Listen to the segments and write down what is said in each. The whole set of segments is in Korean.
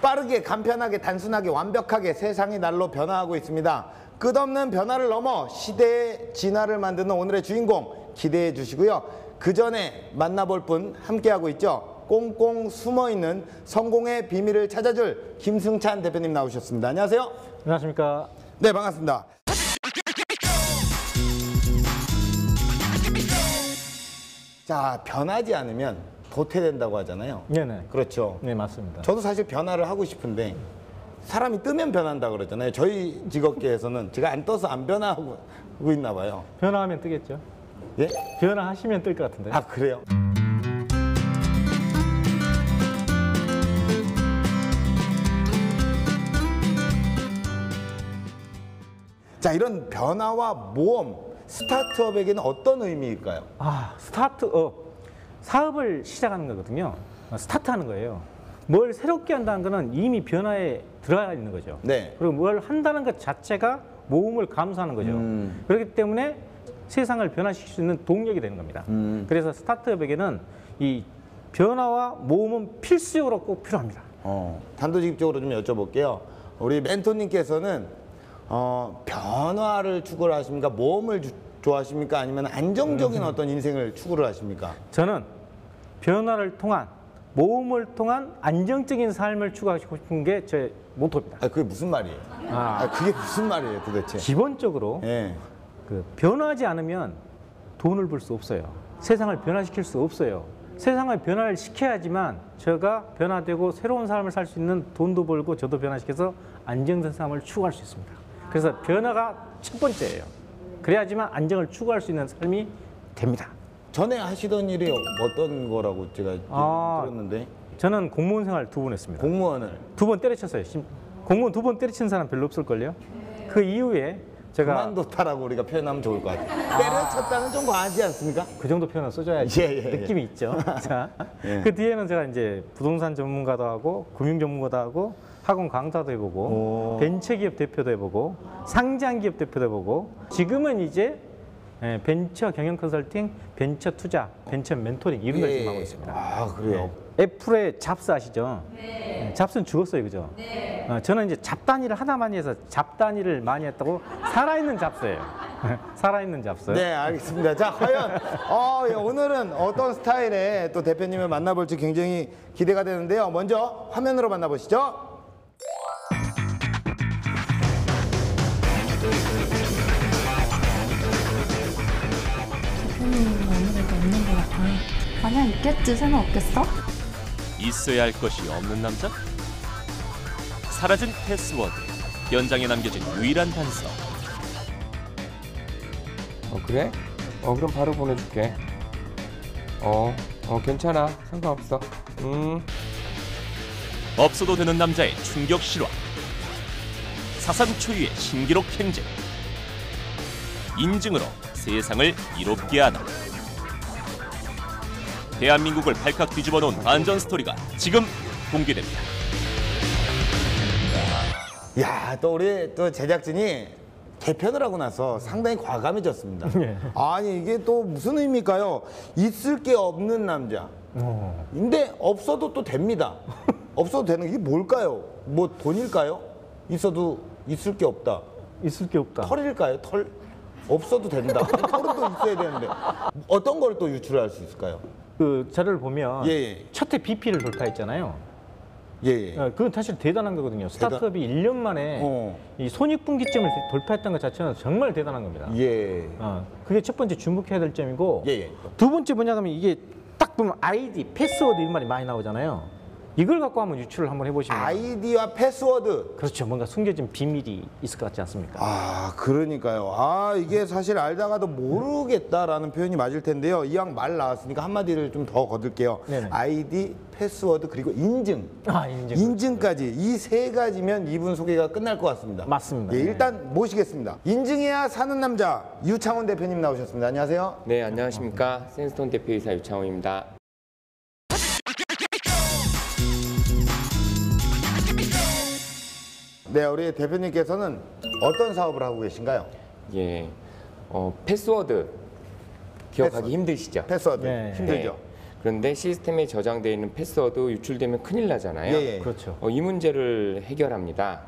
빠르게, 간편하게, 단순하게, 완벽하게 세상이 날로 변화하고 있습니다. 끝없는 변화를 넘어 시대의 진화를 만드는 오늘의 주인공 기대해 주시고요. 그 전에 만나볼 분 함께하고 있죠. 꽁꽁 숨어있는 성공의 비밀을 찾아줄 김승찬 대표님 나오셨습니다. 안녕하세요. 안녕하십니까. 네, 반갑습니다. 자, 변하지 않으면 도태된다고 하잖아요. 네네. 그렇죠. 네, 맞습니다. 저도 사실 변화를 하고 싶은데 사람이 뜨면 변한다 그러잖아요. 저희 직업계에서는 제가 안 떠서 안 변화하고 있나 봐요. 변화하면 뜨겠죠. 예? 변화하시면 뜰 것 같은데. 아, 그래요? 자, 이런 변화와 모험, 스타트업에게는 어떤 의미일까요? 스타트업. 사업을 시작하는 거거든요. 스타트하는 거예요. 뭘 새롭게 한다는 거는 이미 변화에 들어가 있는 거죠. 네. 그리고 뭘 한다는 것 자체가 모험을 감수하는 거죠. 그렇기 때문에 세상을 변화시킬 수 있는 동력이 되는 겁니다. 그래서 스타트업에게는 이 변화와 모험은 필수적으로 꼭 필요합니다. 단도직입적으로 좀 여쭤볼게요. 우리 멘토님께서는 변화를 추구를 하십니까? 모험을 좋아하십니까? 아니면 안정적인 어떤 인생을 추구를 하십니까? 저는 변화를 통한 모험을 통한 안정적인 삶을 추구하고 싶은 게 제 모토입니다. 그게 무슨 말이에요? 그게 무슨 말이에요, 도대체? 기본적으로 예. 변화하지 않으면 돈을 벌 수 없어요. 세상을 변화시킬 수 없어요. 세상을 변화를 시켜야지만 제가 변화되고 새로운 삶을 살 수 있는 돈도 벌고 저도 변화시켜서 안정된 삶을 추구할 수 있습니다. 그래서 변화가 첫 번째예요. 그래야지만 안정을 추구할 수 있는 삶이 됩니다. 전에 하시던 일이 어떤 거라고 제가 들었는데. 저는 공무원 생활 2번 했습니다. 공무원을 2번 때려쳤어요. 공무원 2번 때려친 사람 별로 없을걸요. 그 이후에 제가 그만뒀다라고 우리가 표현하면 좋을 것 같아요. 때려쳤다는 좀 과하지 않습니까? 그 정도 표현을 써줘야지 예. 느낌이 있죠. 자, 예. 그 뒤에는 제가 이제 부동산 전문가도 하고 금융 전문가도 하고 학원 강사도 해보고 벤처기업 대표도 해보고 상장 기업 대표도 해보고 지금은 이제 벤처 경영 컨설팅, 벤처 투자, 벤처 멘토링 이런 걸 지금 하고 있습니다. 그래요? 애플의 잡스 아시죠? 네. 잡스는 죽었어요, 그죠? 네. 저는 이제 잡다니를 하나만 해서 잡다니를 많이 했다고 살아있는 잡스예요. 살아있는 잡스. 네, 알겠습니다. 자, 과연 오늘은 어떤 스타일의 또 대표님을 만나볼지 굉장히 기대가 되는데요. 먼저 화면으로 만나보시죠. 아무래도 없는 것 같아. 아니야, 있겠지. 새는 없겠어? 있어야 할 것이 없는 남자? 사라진 패스워드, 현장에 남겨진 유일한 단서. 그래? 그럼 바로 보내줄게. 괜찮아. 상관없어. 없어도 되는 남자의 충격 실화. 사상 초유의 신기록 행진. 인증으로 세상을 이롭게 하다. 대한민국을 발칵 뒤집어 놓은 반전 스토리가 지금 공개됩니다. 야, 또 우리 또 제작진이 개편을 하고 나서 상당히 과감해졌습니다. 아니, 이게 또 무슨 의미일까요? 있을 게 없는 남자. 근데 없어도 또 됩니다. 없어도 되는 게 이게 뭘까요? 뭐 돈일까요? 있어도 있을 게 없다. 있을 게 없다. 털일까요? 털? 없어도 된다. 털은 또 있어야 되는데 어떤 걸 또 유출할 수 있을까요? 그 자료를 보면 예. 첫 해 BP를 돌파했잖아요. 예. 그건 사실 대단한 거거든요. 스타트업이 1년 만에 이 손익분기점을 돌파했던 것 자체는 정말 대단한 겁니다. 예. 그게 첫 번째 주목해야 될 점이고 예. 두 번째 뭐냐면 이게 딱 보면 아이디, 패스워드 이런 말이 많이 나오잖아요. 이걸 갖고 한번 유출을 한번 해보시면 아이디와 패스워드. 그렇죠. 뭔가 숨겨진 비밀이 있을 것 같지 않습니까? 그러니까요. 이게 사실 알다가도 모르겠다라는 표현이 맞을 텐데요. 이왕 말 나왔으니까 한마디를 좀 더 거둘게요. 네네. 아이디, 패스워드, 그리고 인증. 인증까지 이 세 가지면 이분 소개가 끝날 것 같습니다. 맞습니다. 예, 일단 모시겠습니다. 인증해야 사는 남자 유창훈 대표님 나오셨습니다. 안녕하세요. 네, 안녕하십니까. 센스톤 대표이사 유창훈입니다. 네, 우리 대표님께서는 어떤 사업을 하고 계신가요? 예, 패스워드 기억하기 힘드시죠? 패스워드 네. 힘들죠? 그런데 시스템에 저장되어 있는 패스워드 유출되면 큰일 나잖아요. 예, 예. 그렇죠. 이 문제를 해결합니다.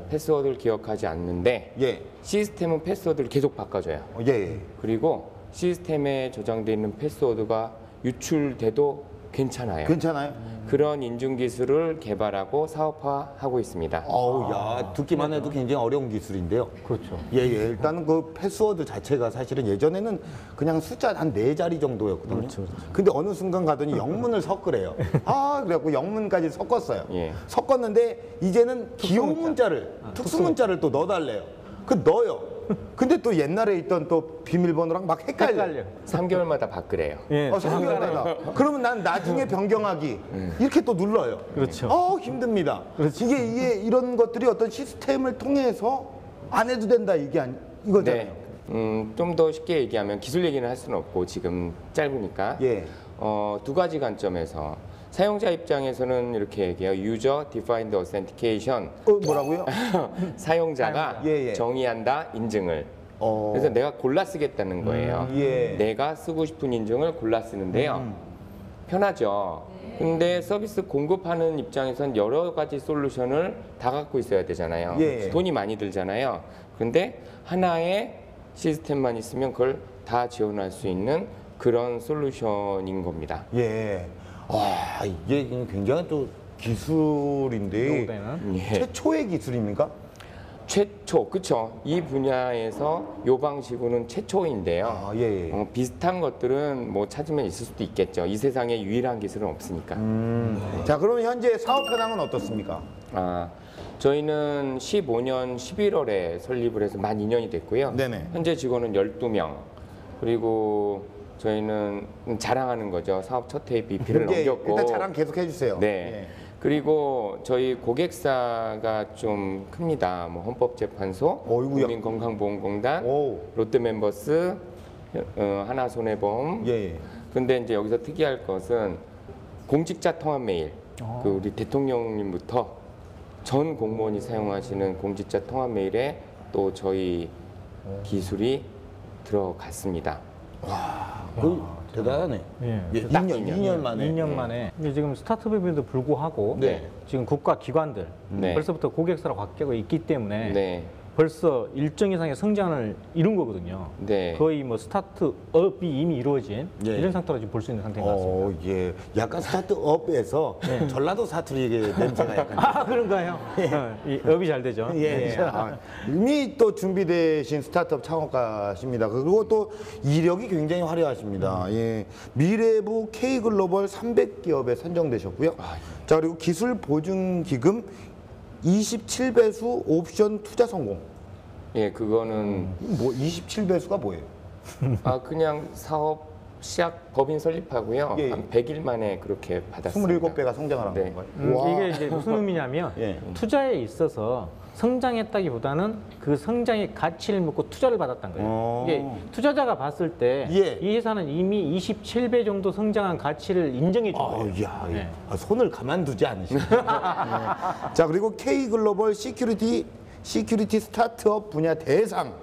패스워드를 기억하지 않는데 예. 시스템은 패스워드를 계속 바꿔줘요. 예, 예. 그리고 시스템에 저장되어 있는 패스워드가 유출돼도 괜찮아요. 괜찮아요? 그런 인증 기술을 개발하고 사업화하고 있습니다. 어우, 야, 듣기만 해도 굉장히 어려운 기술인데요. 그렇죠. 예, 예. 일단은 그 패스워드 자체가 사실은 예전에는 그냥 숫자 한 4자리 정도였거든요. 그렇죠, 그렇죠. 근데 어느 순간 가더니 영문을 섞으래요. 아, 그래갖고 영문까지 섞었어요. 예. 섞었는데 이제는 기호 문자를, 특수 문자를 또 넣어달래요. 그 넣어요. 근데 또 옛날에 있던 또 비밀번호랑 막 헷갈려. 3개월마다 바꾸래요. 예. 상관없다. 그러면 난 나중에 변경하기 이렇게 또 눌러요. 그렇죠. 힘듭니다. 그렇죠. 이게 이런 것들이 어떤 시스템을 통해서 안 해도 된다 이거잖아요. 네. 좀 더 쉽게 얘기하면 기술 얘기는 할 수는 없고 지금 짧으니까 예. 두 가지 관점에서 사용자 입장에서는 이렇게 얘기해요. User Defined Authentication. 뭐라고요? 사용자가 예, 예. 정의한다 인증을. 그래서 내가 골라 쓰겠다는 거예요. 예. 내가 쓰고 싶은 인증을 골라 쓰는데요. 편하죠. 근데 서비스 공급하는 입장에선 여러 가지 솔루션을 다 갖고 있어야 되잖아요. 예. 돈이 많이 들잖아요. 그런데 하나의 시스템만 있으면 그걸 다 지원할 수 있는 그런 솔루션인 겁니다. 예. 이게 굉장히 또 기술인데 노후되는. 예. 최초의 기술입니까? 최초, 그쵸. 이 분야에서 요 방식으로는 최초인데요. 예. 비슷한 것들은 뭐 찾으면 있을 수도 있겠죠. 이 세상에 유일한 기술은 없으니까. 자, 그러면 현재 사업 현황은 어떻습니까? 저희는 15년 11월에 설립을 해서 만 2년이 됐고요. 네네. 현재 직원은 12명. 그리고 저희는 자랑하는 거죠. 사업 첫 해에 BP를 예, 넘겼고. 일단 자랑 계속 해주세요. 네. 그리고 저희 고객사가 좀 큽니다. 뭐 헌법재판소, 어이구야. 국민건강보험공단, 오. 롯데멤버스, 하나손해보험. 예. 근데 이제 여기서 특이할 것은 공직자 통합 메일. 그 우리 대통령님부터 전 공무원이 사용하시는 공직자 통합 메일에 또 저희 기술이 들어갔습니다. 대단하네. 예. 딱 2년 만에. 2년 만에 이게 지금 스타트업임에도 불구하고 네. 지금 국가 기관들 네. 벌써부터 고객사로 바뀌고 있기 때문에 네. 벌써 일정 이상의 성장을 이룬 거거든요. 네. 거의 뭐 스타트업이 이미 이루어진 예. 이런 상태로 지금 볼 수 있는 상태인 것 같습니다. 예. 약간 스타트업에서 전라도 사투리의 냄새가 약간. 그런가요? 이 업이 잘 되죠. 예. 이미 또 준비되신 스타트업 창업가십니다. 그리고 또 이력이 굉장히 화려하십니다. 예. 미래부 K글로벌 300기업에 선정되셨고요. 자, 그리고 기술 보증 기금 27배수 옵션 투자 성공. 예, 그거는 뭐 27배수가 뭐예요? 그냥 사업 시작 법인 설립하고요. 예. 한 100일 만에 그렇게 받았습니다. 27배가 성장을 한 네. 건가요? 이게 이제 무슨 의미냐면 예. 투자에 있어서 성장했다기보다는 그 성장의 가치를 묻고 투자를 받았다는 거예요. 이게 투자자가 봤을 때 이 예. 회사는 이미 27배 정도 성장한 가치를 인정해 준 거예요. 야, 네. 손을 가만두지 않으시네. 자, 그리고 K글로벌 시큐리티 스타트업 분야 대상.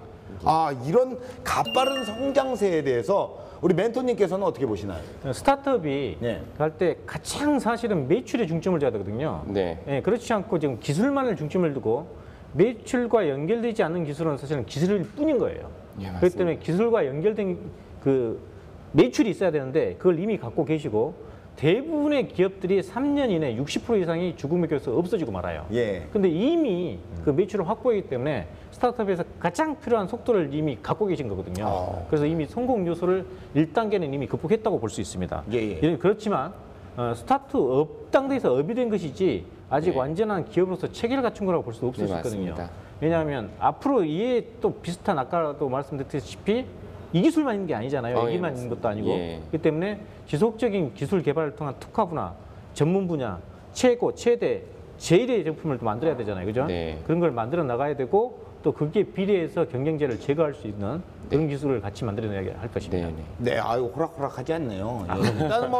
이런 가빠른 성장세에 대해서 우리 멘토님께서는 어떻게 보시나요? 스타트업이 네. 할 때 가장 사실은 매출에 중점을 둬야 되거든요. 네. 예, 그렇지 않고 지금 기술만을 중점을 두고 매출과 연결되지 않는 기술은 사실은 기술일 뿐인 거예요. 예, 맞습니다. 그렇기 때문에 기술과 연결된 그 매출이 있어야 되는데 그걸 이미 갖고 계시고 대부분의 기업들이 3년 이내 60% 이상이 죽음의 교에서 없어지고 말아요. 예. 근데 이미 그 매출을 확보하기 때문에 스타트업에서 가장 필요한 속도를 이미 갖고 계신 거거든요. 그래서 이미 성공 요소를 1단계는 이미 극복했다고 볼 수 있습니다. 예. 그렇지만 스타트업 단계에서 업이 된 것이지 아직 네. 완전한 기업으로서 체계를 갖춘 거라고 볼 수 없을 네, 수 있거든요. 맞습니다. 왜냐하면 앞으로 이에 또 비슷한 아까도 말씀드렸다시피 이 기술만 있는 게 아니잖아요. 예, 여기만 있는 것도 아니고. 예. 그렇기 때문에 지속적인 기술 개발을 통한 특화 분야, 전문 분야, 최고, 최대, 제일의 제품을 또 만들어야 되잖아요. 그죠? 네. 그런 걸 만들어 나가야 되고 또 거기에 비례해서 경쟁자를 제거할 수 있는 그런 기술을 같이 만들어내야 할 것입니다. 네, 네. 네, 호락호락하지 않네요. 일단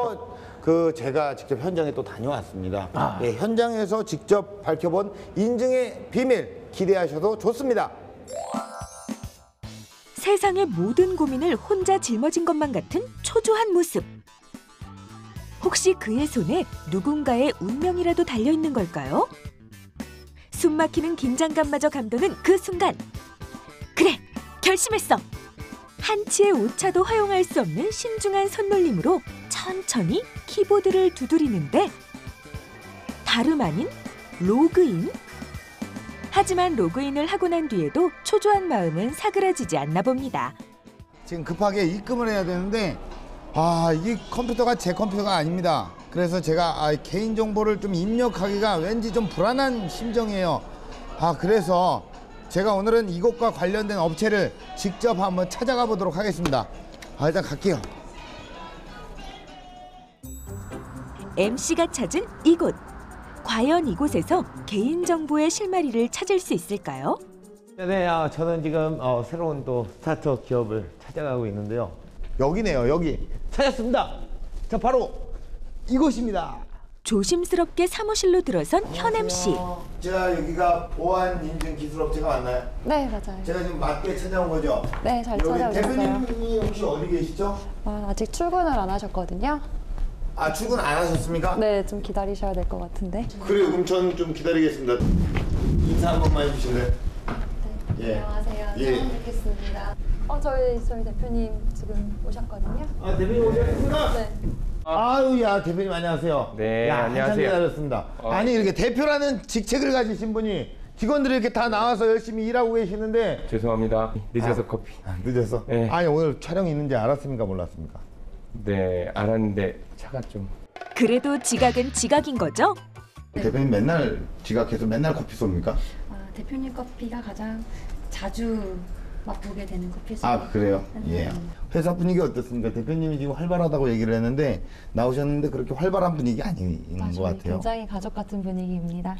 제가 직접 현장에 또 다녀왔습니다. 예, 현장에서 직접 밝혀본 인증의 비밀 기대하셔도 좋습니다. 세상의 모든 고민을 혼자 짊어진 것만 같은 초조한 모습. 혹시 그의 손에 누군가의 운명이라도 달려있는 걸까요? 숨막히는 긴장감마저 감도는 그 순간. 그래, 결심했어. 한치의 오차도 허용할 수 없는 신중한 손놀림으로 천천히 키보드를 두드리는데 다름 아닌 로그인? 하지만 로그인을 하고 난 뒤에도 초조한 마음은 사그라지지 않나 봅니다. 지금 급하게 입금을 해야 되는데 이게 컴퓨터가 제 컴퓨터가 아닙니다. 그래서 제가 개인정보를 좀 입력하기가 왠지 좀 불안한 심정이에요. 그래서 제가 오늘은 이것과 관련된 업체를 직접 한번 찾아가 보도록 하겠습니다. 일단 갈게요. MC가 찾은 이곳. 과연 이곳에서 개인정보의 실마리를 찾을 수 있을까요? 네, 저는 지금 새로운 또 스타트업 기업을 찾아가고 있는데요. 여기네요, 여기. 찾았습니다. 자, 바로 이곳입니다. 조심스럽게 사무실로 들어선 현 MC. 제가 여기가 보안 인증 기술 업체가 맞나요? 네, 맞아요. 제가 지금 맞게 찾아온 거죠? 네, 잘 여기 찾아오셨어요. 대표님이 혹시 어디 계시죠? 아직 출근을 안 하셨거든요. 출근 안 하셨습니까? 네, 좀 기다리셔야 될 것 같은데. 그래요, 그럼 저는 좀 기다리겠습니다. 인사 한 번만 해주실래요? 네, 예. 안녕하세요. 예. 처음 뵙겠습니다. 저희 대표님 지금 오셨거든요. 대표님 오셨습니다. 네. 야, 대표님 안녕하세요. 네, 한참 안녕하세요. 기다렸습니다. 아니, 이렇게 대표라는 직책을 가지신 분이 직원들이 이렇게 다 나와서 열심히 일하고 계시는데 죄송합니다. 늦어서 커피. 늦어서? 네. 아니, 오늘 촬영이 있는지 알았습니까, 몰랐습니까? 네, 알았는데 차가 좀. 그래도 지각은 지각인 거죠? 대표님 맨날 지각해서 맨날 커피 쏩니까? 대표님 커피가 가장 자주 맛보게 되는 커피죠. 그래요? 예. 회사 분위기 어떻습니까? 대표님이 지금 활발하다고 얘기를 했는데 나오셨는데 그렇게 활발한 분위기 아닌 것 같아요. 굉장히 가족 같은 분위기입니다.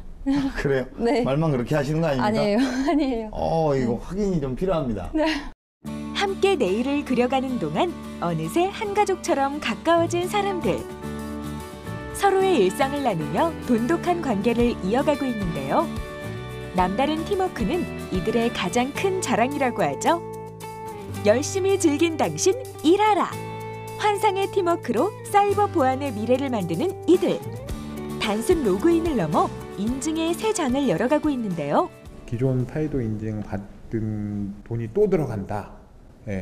그래요? 네. 말만 그렇게 하시는 거 아닙니까? 아니에요, 아니에요. 이거 확인이 좀 필요합니다. 함께 내일을 그려가는 동안 어느새 한 가족처럼 가까워진 사람들. 서로의 일상을 나누며 돈독한 관계를 이어가고 있는데요. 남다른 팀워크는 이들의 가장 큰 자랑이라고 하죠. 열심히 즐긴 당신 일하라. 환상의 팀워크로 사이버 보안의 미래를 만드는 이들. 단순 로그인을 넘어 인증의 새 장을 열어가고 있는데요. 기존 타이도 인증 받은 돈이 또 들어간다.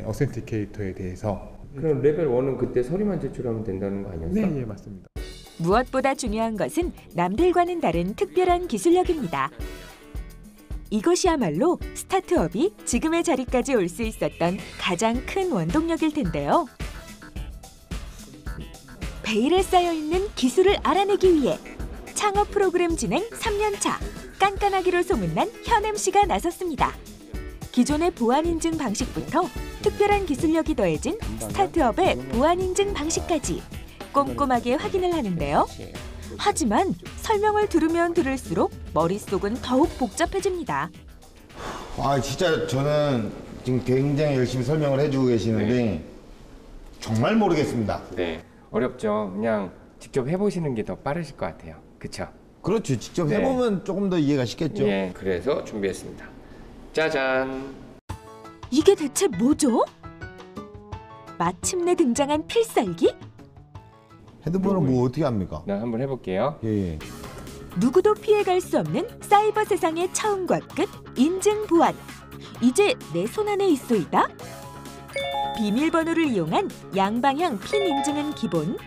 어센티케이터에 대해서. 그럼 레벨 1은 그때 서류만 제출하면 된다는 거 아니었어? 네, 예, 맞습니다. 무엇보다 중요한 것은 남들과는 다른 특별한 기술력입니다. 이것이야말로 스타트업이 지금의 자리까지 올 수 있었던 가장 큰 원동력일 텐데요. 베일에 쌓여있는 기술을 알아내기 위해 창업 프로그램 진행 3년차 깐깐하기로 소문난 현 MC가 나섰습니다. 기존의 보안 인증 방식부터 특별한 기술력이 더해진 스타트업의 보안 인증 방식까지 꼼꼼하게 확인을 하는데요. 하지만 설명을 들으면 들을수록 머릿속은 더욱 복잡해집니다. 진짜 저는 지금 굉장히 열심히 설명을 해주고 계시는데 정말 모르겠습니다. 네, 어렵죠. 그냥 직접 해보시는 게 더 빠르실 것 같아요. 그쵸? 그렇죠. 직접 네. 해보면 조금 더 이해가 쉽겠죠. 예, 그래서 준비했습니다. 짜잔! 이게 대체 뭐죠? 마침내 등장한 필살기? 핸드폰은 뭐 어떻게 합니까? 나 한번 해볼게요. 예. 누구도 피해갈 수 없는 사이버 세상의 처음과 끝 인증 보안. 이제 내 손 안에 있소이다. 비밀번호를 이용한 양방향 핀 인증은 기본.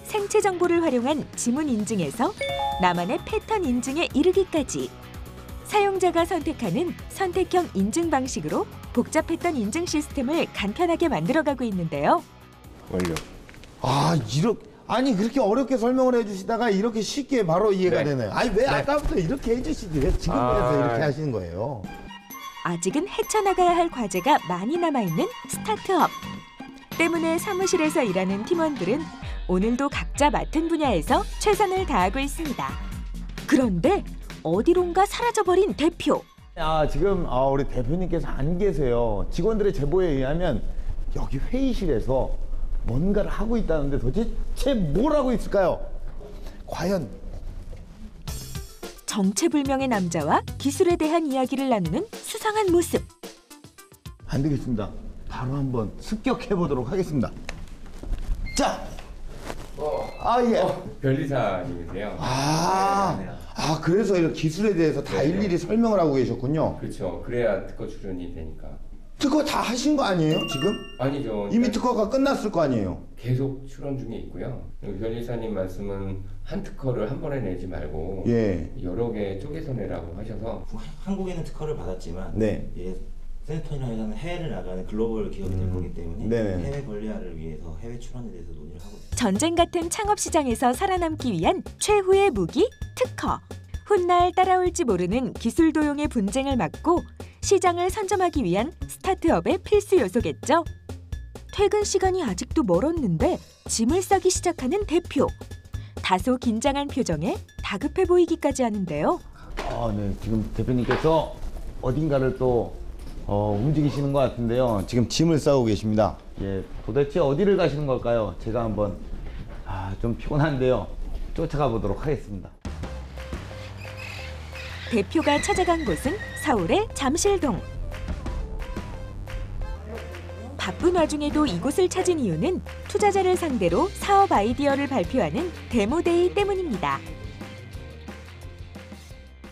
생체 정보를 활용한 지문 인증에서 나만의 패턴 인증에 이르기까지 사용자가 선택하는 선택형 인증 방식으로 복잡했던 인증 시스템을 간편하게 만들어가고 있는데요. 완료. 아니 그렇게 어렵게 설명을 해주시다가 이렇게 쉽게 바로 이해가 네. 되네요. 왜 아까부터 이렇게 해주시지? 왜 지금부터 이렇게 하시는 거예요? 아직은 헤쳐나가야 할 과제가 많이 남아있는 스타트업. 때문에 사무실에서 일하는 팀원들은 오늘도 각자 맡은 분야에서 최선을 다하고 있습니다. 그런데 어디론가 사라져버린 대표. 지금 우리 대표님께서 안 계세요. 직원들의 제보에 의하면 여기 회의실에서 뭔가를 하고 있다는데 도대체 뭘 하고 있을까요? 과연 정체불명의 남자와 기술에 대한 이야기를 나누는 수상한 모습. 안 되겠습니다. 바로 한번 습격해 보도록 하겠습니다. 자, 아, 예. 변리사님이세요. 그래서 이런 기술에 대해서 다 네. 일일이 설명을 하고 계셨군요. 그렇죠. 그래야 특허 출연이 되니까. 특허 다 하신 거 아니에요, 지금? 아니죠. 이미 특허가 끝났을 거 아니에요? 계속 출원 중에 있고요. 변리사님 말씀은 한 특허를 한 번에 내지 말고 예. 여러 개 쪼개서 내라고 하셔서 한국에는 특허를 받았지만 네. 예, 세네토이라는 회사는 해외를 나가는 글로벌 기업이 될 거기 때문에 네네. 해외 권리화를 위해서 해외 출원에 대해서 논의를 하고 있습니다. 전쟁 같은 창업 시장에서 살아남기 위한 최후의 무기 특허. 훗날 따라올지 모르는 기술 도용의 분쟁을 막고 시장을 선점하기 위한 스타트업의 필수 요소겠죠. 퇴근 시간이 아직도 멀었는데 짐을 싸기 시작하는 대표. 다소 긴장한 표정에 다급해 보이기까지 하는데요. 네. 지금 대표님께서 어딘가를 또 움직이시는 것 같은데요. 지금 짐을 싸고 계십니다. 예, 도대체 어디를 가시는 걸까요? 제가 한번 좀 피곤한데요. 쫓아가 보도록 하겠습니다. 대표가 찾아간 곳은 서울의 잠실동. 바쁜 와중에도 이곳을 찾은 이유는 투자자를 상대로 사업 아이디어를 발표하는 데모데이 때문입니다.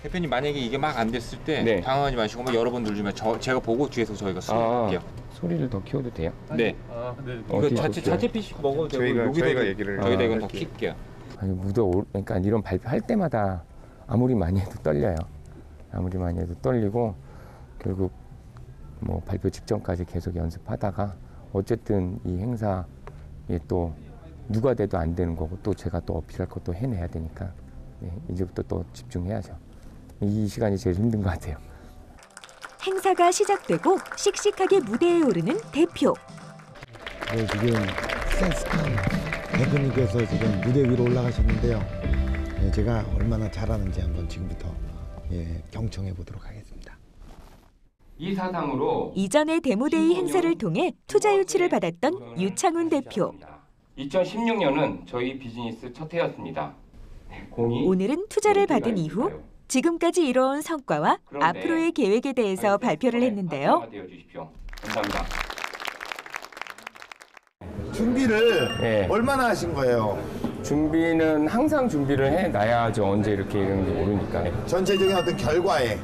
대표님 만약에 이게 막 안 됐을 때 네. 당황하지 마시고 뭐 여러 번 누르면 제가 보고 뒤에서 저희가 쓸게요. 소리를 더 키워도 돼요? 네. 이거 자체 PC 먹어도 되고 저희가 얘기를 저희가 이건 더 킬게요. 아니 그러니까 이런 발표할 때마다 아무리 많이 해도 떨려요. 아무리 많이 해도 떨리고 결국 뭐 발표 직전까지 계속 연습하다가 어쨌든 이 행사에 또 누가 돼도 안 되는 거고 또 제가 또 어필할 것도 해내야 되니까 네, 이제부터 또 집중해야죠. 이 시간이 제일 힘든 것 같아요. 행사가 시작되고 씩씩하게 무대에 오르는 대표. 네, 지금 센스탄 대표님께서 지금 무대 위로 올라가셨는데요. 예, 제가 얼마나 잘하는지 한번 지금부터 경청해 보도록 하겠습니다. 이 사상으로 이전의 데모데이 행사를 통해 투자 유치를 받았던 유창훈 대표. 2016년은 저희 비즈니스 첫 해였습니다. 공이 오늘은 투자를 받은 이후 지금까지 이뤄온 성과와 앞으로의 계획에 대해서 발표를 했는데요. 감사합니다. 준비를 네. 얼마나 하신 거예요? 준비는 항상 준비를 해놔야죠. 언제 이렇게 이러는지 모르니까. 전체적인 어떤 결과에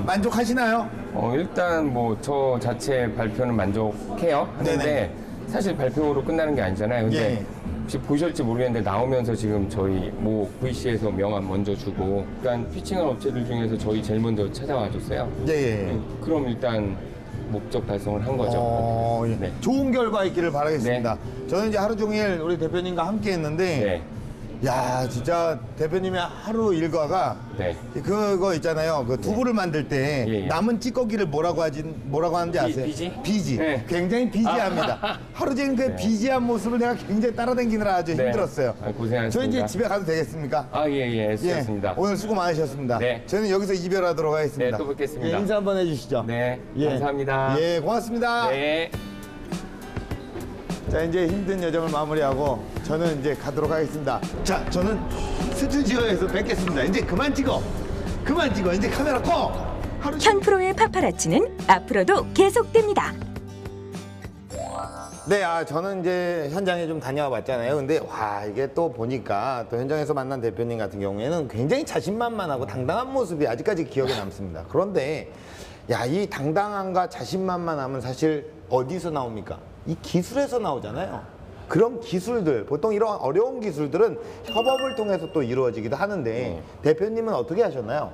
만족하시나요? 일단 뭐 저 자체 발표는 만족해요. 하는데 네네. 사실 발표로 끝나는 게 아니잖아요. 근데 예. 혹시 보실지 모르겠는데 나오면서 지금 저희 뭐 VC에서 명함 먼저 주고 일단 피칭한 업체들 중에서 저희 제일 먼저 찾아와 줬어요. 예. 그럼 일단 목적 달성을 한 거죠. 예. 네. 좋은 결과 있기를 바라겠습니다. 저는 이제 하루 종일 우리 대표님과 함께 했는데 네. 야, 진짜 대표님의 하루 일과가 네. 그거 있잖아요. 그 두부를 만들 때 예, 예. 남은 찌꺼기를 뭐라고 하는지 아세요? 비지? 비지. 네. 굉장히 비지합니다. 하루 종일 그 비지한 모습을 내가 굉장히 따라다니느라 아주 네. 힘들었어요. 고생하셨습니다. 저 이제 집에 가도 되겠습니까? 예, 수고하셨습니다. 오늘 수고 많으셨습니다. 네. 저는 여기서 이별하도록 하겠습니다. 네, 또 뵙겠습니다. 예, 인사 한번 해주시죠. 네, 예. 감사합니다. 예, 고맙습니다. 네. 자, 이제 힘든 여정을 마무리하고 저는 이제 가도록 하겠습니다. 자, 저는 스튜디오에서 뵙겠습니다. 이제 그만 찍어. 이제 카메라 꺼. 현 프로의 파파라치는 앞으로도 계속됩니다. 네, 저는 이제 현장에 좀 다녀와 봤잖아요. 근데 와, 이게 또 보니까 또 현장에서 만난 대표님 같은 경우에는 굉장히 자신만만하고 당당한 모습이 아직까지 기억에 남습니다. 그런데 야, 이 당당함과 자신만만함은 사실 어디서 나옵니까? 이 기술에서 나오잖아요. 그런 기술들, 보통 이런 어려운 기술들은 협업을 통해서 또 이루어지기도 하는데 대표님은 어떻게 하셨나요?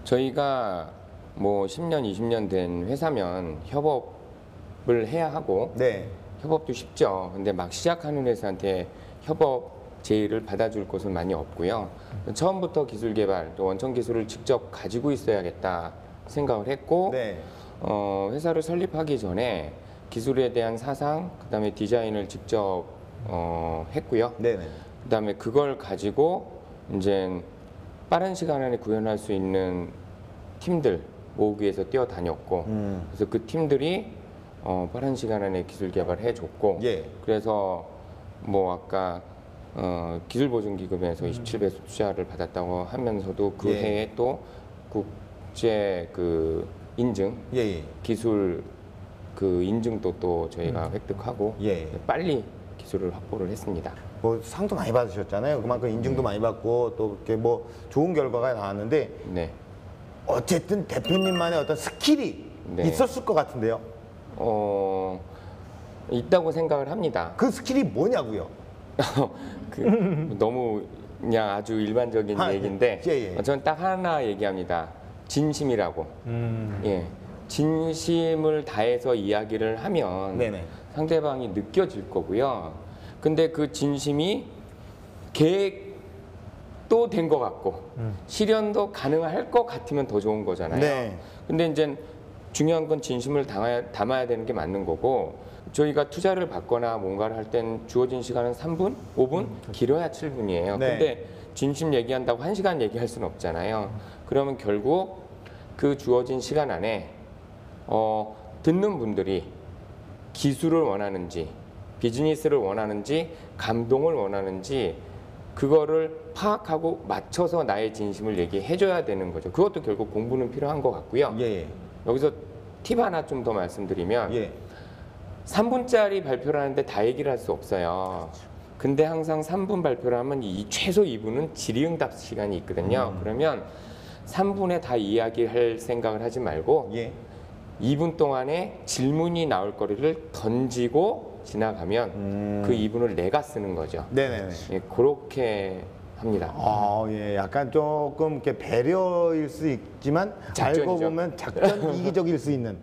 저희가 뭐 10년, 20년 된 회사면 협업을 해야 하고 네. 협업도 쉽죠. 근데 막 시작하는 회사한테 협업 제의를 받아줄 곳은 많이 없고요. 처음부터 기술 개발, 또 원천 기술을 직접 가지고 있어야겠다 생각을 했고 네. 회사를 설립하기 전에 기술에 대한 사상, 그다음에 디자인을 직접 했고요. 네네. 그다음에 그걸 가지고 이제 빠른 시간 안에 구현할 수 있는 팀들 모으기 위해서 뛰어다녔고, 그래서 그 팀들이 빠른 시간 안에 기술 개발을 해줬고, 예. 그래서 뭐 아까 기술보증기금에서 27배수 투자를 받았다고 하면서도 그 예. 해에 또 국제 그 인증 예. 기술 그 인증도 또 저희가 획득하고 예. 빨리 기술을 확보를 했습니다. 뭐 상도 많이 받으셨잖아요. 그만큼 인증도 많이 받고 또 이렇게 뭐 좋은 결과가 나왔는데 네. 어쨌든 대표님만의 어떤 스킬이 네. 있었을 것 같은데요. 있다고 생각을 합니다. 그 스킬이 뭐냐고요? 너무 그냥 아주 일반적인 얘기인데 예. 저는 딱 하나 얘기합니다. 진심이라고. 예, 진심을 다해서 이야기를 하면 네네. 상대방이 느껴질 거고요. 근데 그 진심이 계획도 된 것 같고 실현도 가능할 것 같으면 더 좋은 거잖아요. 네. 근데 이제 중요한 건 진심을 담아야 되는 게 맞는 거고, 저희가 투자를 받거나 뭔가를 할 땐 주어진 시간은 3분, 5분, 길어야 7분이에요. 네. 근데 진심 얘기한다고 1시간 얘기할 수는 없잖아요. 그러면 결국 그 주어진 시간 안에 듣는 분들이 기술을 원하는지, 비즈니스를 원하는지, 감동을 원하는지 그거를 파악하고 맞춰서 나의 진심을 얘기해줘야 되는 거죠. 그것도 결국 공부는 필요한 것 같고요. 예. 여기서 팁 하나 좀 더 말씀드리면 예. 3분짜리 발표를 하는데 다 얘기를 할 수 없어요. 근데 항상 3분 발표를 하면 최소 2분은 질의응답 시간이 있거든요. 그러면 3분에 다 이야기할 생각을 하지 말고 예. 2분 동안에 질문이 나올 거리를 던지고 지나가면 그 2분을 내가 쓰는 거죠. 네네네. 예, 그렇게 합니다. 예. 약간 조금 이렇게 배려일 수 있지만 알고 작전이죠. 보면 작전 이기적일 수 있는.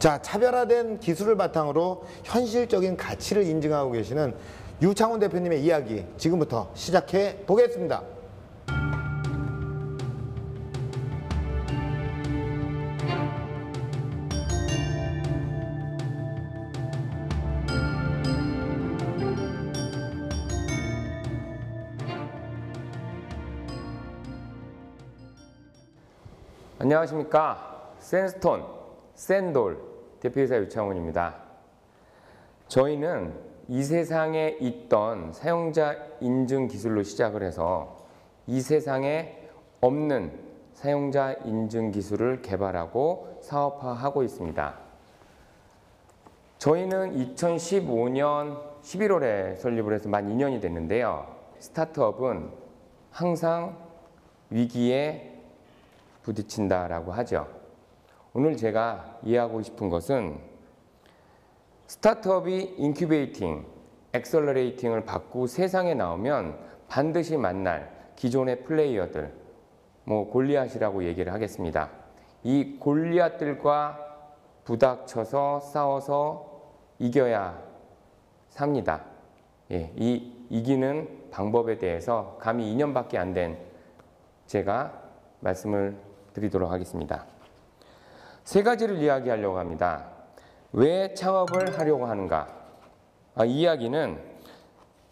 자, 차별화된 기술을 바탕으로 현실적인 가치를 인증하고 계시는 유창훈 대표님의 이야기 지금부터 시작해 보겠습니다. 안녕하십니까. 센스톤, 샌돌 대표이사 유창훈입니다. 저희는 이 세상에 있던 사용자 인증 기술로 시작을 해서 이 세상에 없는 사용자 인증 기술을 개발하고 사업화하고 있습니다. 저희는 2015년 11월에 설립을 해서 만 2년이 됐는데요. 스타트업은 항상 위기에 부딪힌다라고 하죠. 오늘 제가 이해하고 싶은 것은 스타트업이 인큐베이팅, 엑셀러레이팅을 받고 세상에 나오면 반드시 만날 기존의 플레이어들, 뭐 골리앗이라고 얘기를 하겠습니다. 이 골리앗들과 부닥쳐서 싸워서 이겨야 삽니다. 예, 이 이기는 방법에 대해서 감히 2년밖에 안 된 제가 말씀을 드리도록 하겠습니다. 세 가지를 이야기하려고 합니다. 왜 창업을 하려고 하는가? 이 이야기는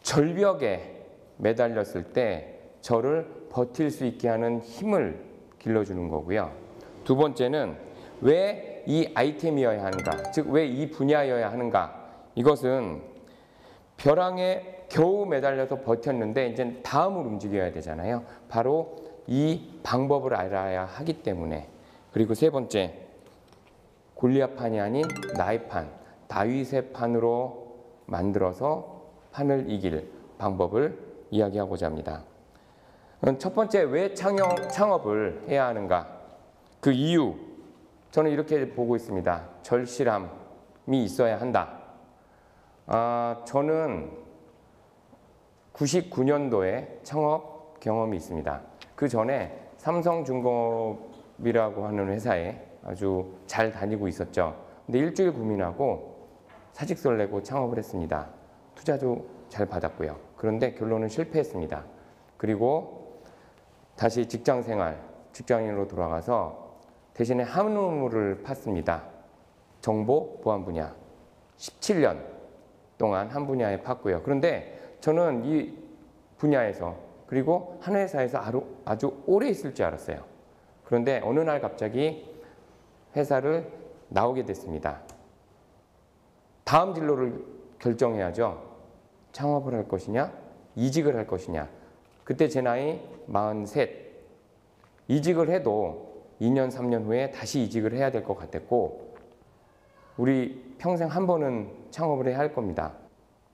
절벽에 매달렸을 때 저를 버틸 수 있게 하는 힘을 길러주는 거고요. 두 번째는 왜 이 아이템이어야 하는가? 즉, 왜 이 분야여야 하는가? 이것은 벼랑에 겨우 매달려서 버텼는데 이제 다음을 움직여야 되잖아요. 바로 이 방법을 알아야 하기 때문에. 그리고 세 번째, 골리앗판이 아닌 나의 판, 다윗의 판으로 만들어서 판을 이길 방법을 이야기하고자 합니다. 첫 번째, 왜 창업을 해야 하는가? 그 이유, 저는 이렇게 보고 있습니다. 절실함이 있어야 한다. 저는 99년도에 창업 경험이 있습니다. 그 전에 삼성중공업이라고 하는 회사에 아주 잘 다니고 있었죠. 근데 일주일 고민하고 사직서를 내고 창업을 했습니다. 투자도 잘 받았고요. 그런데 결론은 실패했습니다. 그리고 다시 직장인으로 돌아가서 대신에 한우물을 팠습니다. 정보 보안 분야. 17년 동안 한 분야에 팠고요. 그런데 저는 이 분야에서 그리고 한 회사에서 아주 오래 있을 줄 알았어요. 그런데 어느 날 갑자기 회사를 나오게 됐습니다. 다음 진로를 결정해야죠. 창업을 할 것이냐, 이직을 할 것이냐. 그때 제 나이 43. 이직을 해도 2년, 3년 후에 다시 이직을 해야 될 것 같았고, 우리 평생 한 번은 창업을 해야 할 겁니다.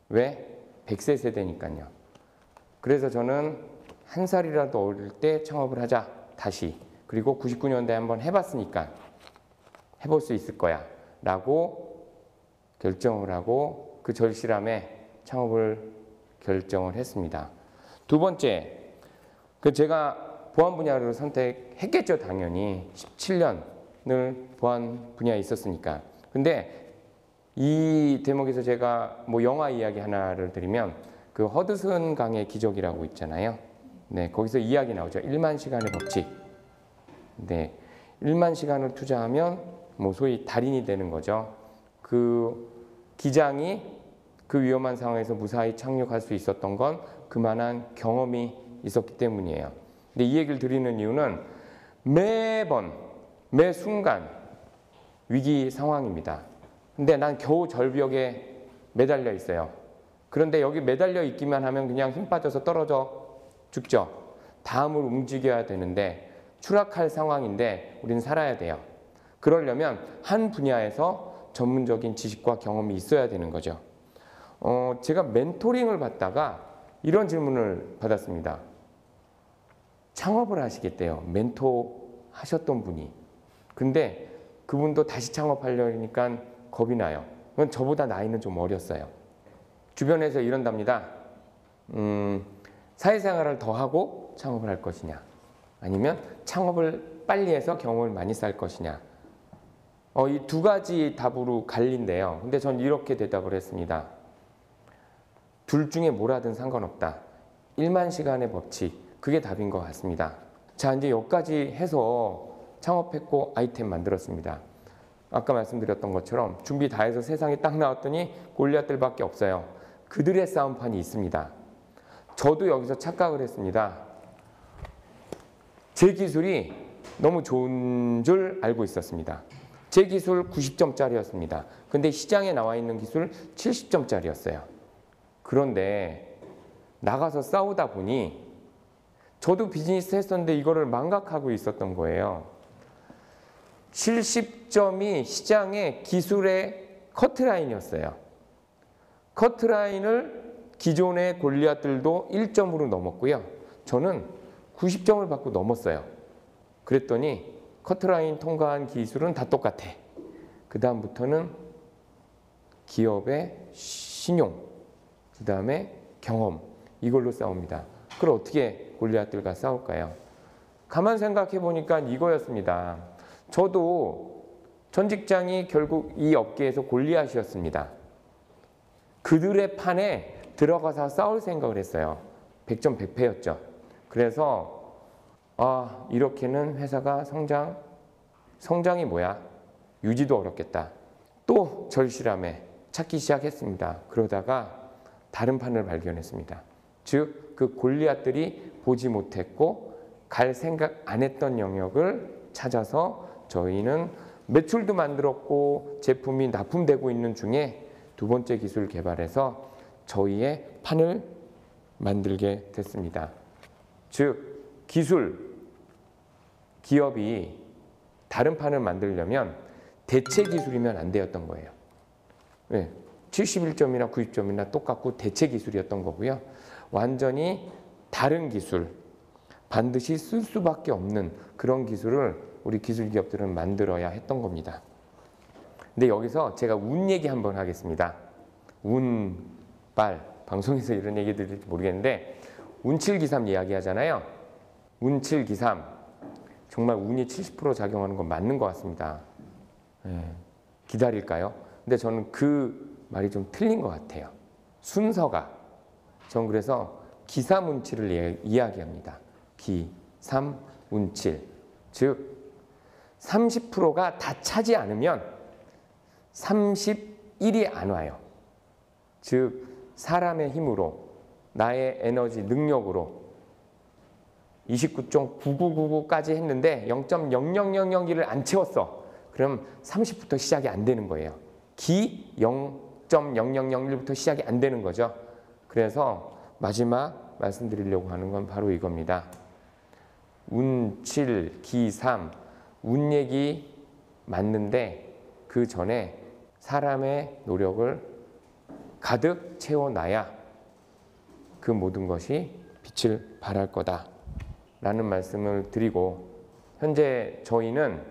왜? 100세 세대니까요. 그래서 저는 한 살이라도 어릴 때 창업을 하자, 다시. 그리고 99년대에 한번 해봤으니까 해볼 수 있을 거야 라고 결정을 하고 그 절실함에 창업을 결정을 했습니다. 두 번째, 제가 보안 분야를 선택했겠죠, 당연히. 17년을 보안 분야에 있었으니까. 근데 이 대목에서 제가 뭐 영화 이야기 하나를 드리면 그 허드슨 강의 기적이라고 있잖아요. 네, 거기서 이야기 나오죠. 1만 시간의 법칙. 네, 1만 시간을 투자하면 뭐 소위 달인이 되는 거죠. 그 기장이 그 위험한 상황에서 무사히 착륙할 수 있었던 건 그만한 경험이 있었기 때문이에요. 근데 이 얘기를 드리는 이유는 매번, 매 순간 위기 상황입니다. 근데 난 겨우 절벽에 매달려 있어요. 그런데 여기 매달려 있기만 하면 그냥 힘 빠져서 떨어져 죽죠. 다음으로 움직여야 되는데 추락할 상황인데 우리는 살아야 돼요. 그러려면 한 분야에서 전문적인 지식과 경험이 있어야 되는 거죠. 제가 멘토링을 받다가 이런 질문을 받았습니다. 창업을 하시겠대요. 멘토 하셨던 분이. 근데 그분도 다시 창업하려니까 겁이 나요. 그건 저보다 나이는 좀 어렸어요. 주변에서 이런답니다. 사회생활을 더 하고 창업을 할 것이냐, 아니면 창업을 빨리 해서 경험을 많이 쌓을 것이냐. 이 두 가지 답으로 갈린대요. 근데 전 이렇게 대답을 했습니다. 둘 중에 뭘 하든 상관없다. 1만 시간의 법칙, 그게 답인 것 같습니다. 자, 이제 여기까지 해서 창업했고 아이템 만들었습니다. 아까 말씀드렸던 것처럼 준비 다 해서 세상에 딱 나왔더니 골리앗들밖에 없어요. 그들의 싸움판이 있습니다. 저도 여기서 착각을 했습니다. 제 기술이 너무 좋은 줄 알고 있었습니다. 제 기술 90점짜리였습니다. 근데 시장에 나와 있는 기술 70점짜리였어요. 그런데 나가서 싸우다 보니 저도 비즈니스 했었는데 이거를 망각하고 있었던 거예요. 70점이 시장의 기술의 커트라인이었어요. 커트라인을 기존의 골리앗들도 1점으로 넘었고요. 저는 90점을 받고 넘었어요. 그랬더니 커트라인 통과한 기술은 다 똑같아. 그 다음부터는 기업의 신용, 그 다음에 경험, 이걸로 싸웁니다. 그걸 어떻게 골리앗들과 싸울까요? 가만 생각해 보니까 이거였습니다. 저도 전 직장이 결국 이 업계에서 골리앗이었습니다. 그들의 판에 들어가서 싸울 생각을 했어요. 100점 100패였죠. 그래서 이렇게는 회사가 성장이 뭐야? 유지도 어렵겠다. 또 절실함에 찾기 시작했습니다. 그러다가 다른 판을 발견했습니다. 즉, 그 골리앗들이 보지 못했고 갈 생각 안 했던 영역을 찾아서 저희는 매출도 만들었고 제품이 납품되고 있는 중에 두 번째 기술 개발해서 저희의 판을 만들게 됐습니다. 즉, 기업이 다른 판을 만들려면 대체 기술이면 안 되었던 거예요. 네, 71점이나 90점이나 똑같고 대체 기술이었던 거고요. 완전히 다른 기술, 반드시 쓸 수밖에 없는 그런 기술을 우리 기술 기업들은 만들어야 했던 겁니다. 근데 여기서 제가 운 얘기 한번 하겠습니다. 운빨, 방송에서 이런 얘기 들을지 모르겠는데 운칠기삼 이야기 하잖아요. 운칠기삼, 정말 운이 70% 작용하는 건 맞는 것 같습니다. 기다릴까요? 근데 저는 그 말이 좀 틀린 것 같아요. 순서가. 전 그래서 기삼운칠을 이야기합니다. 기삼운칠. 즉 30%가 다 차지 않으면 31이 안 와요. 즉 사람의 힘으로, 나의 에너지, 능력으로 29.9999까지 했는데 0.0001을 안 채웠어. 그럼 30부터 시작이 안 되는 거예요. 기 0.0001부터 시작이 안 되는 거죠. 그래서 마지막 말씀드리려고 하는 건 바로 이겁니다. 운 7, 기 3, 운 얘기 맞는데 그 전에 사람의 노력을 가득 채워놔야 그 모든 것이 빛을 발할 거다라는 말씀을 드리고, 현재 저희는